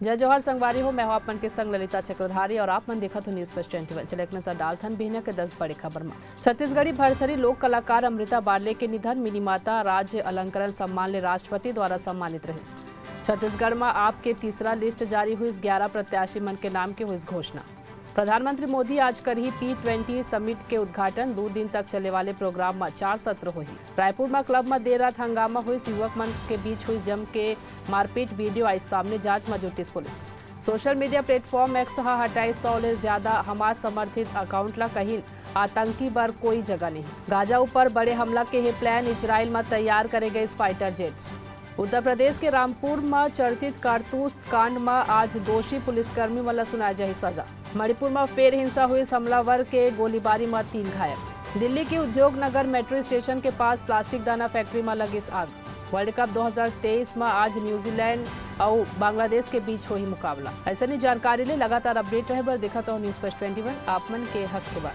जय जवाहर संगवारी हो। मैं हूं आपमन के संग ललिता चक्रधारी और आपमन देखत हो न्यूज फर्स्ट 21। चले एक नजर डालथन बिहना के 10 बड़े खबर में। छत्तीसगढ़ी भरथरी लोक कलाकार अमृता बारले के निधन। मिनी माता राज्य अलंकरण सम्मान ले राष्ट्रपति द्वारा सम्मानित रहे। छत्तीसगढ़ में आपके तीसरा लिस्ट जारी हुई। 11 प्रत्याशी मन के नाम के हुई घोषणा। प्रधानमंत्री मोदी आज करी P20 समिट के उद्घाटन। 2 दिन तक चले वाले प्रोग्राम में 4 सत्र हुई। रायपुर में क्लब में देर रात हंगामा हुई। युवक मन के बीच हुई जम के मारपीट। वीडियो आई सामने, जांच में जुटी police. Social media platform x हटाई 100 ले ज्यादा हमास समर्थित अकाउंट ला कहीं आतंकी पर कोई जगह नहीं। गाजा ऊपर बड़े हमला के हे प्लान। इजराइल में तैयार करे गए फाइटर जेट्स। उत्तर प्रदेश के रामपुर में चर्चित कारतूस कांड में आज दोषी पुलिसकर्मी वाला सुनाया जाए सजा। मणिपुर में फेर हिंसा हुई। हमलावर के गोलीबारी में 3 घायल। दिल्ली के उद्योग नगर मेट्रो स्टेशन के पास प्लास्टिक दाना फैक्ट्री में लगी आग। वर्ल्ड कप 2023 में आज न्यूजीलैंड और बांग्लादेश के बीच हुई मुकाबला। ऐसा नहीं जानकारी ले लगातार अपडेट रहे बर देखा तो न्यूज फर्स्ट 21 आपमन के हक के बाद।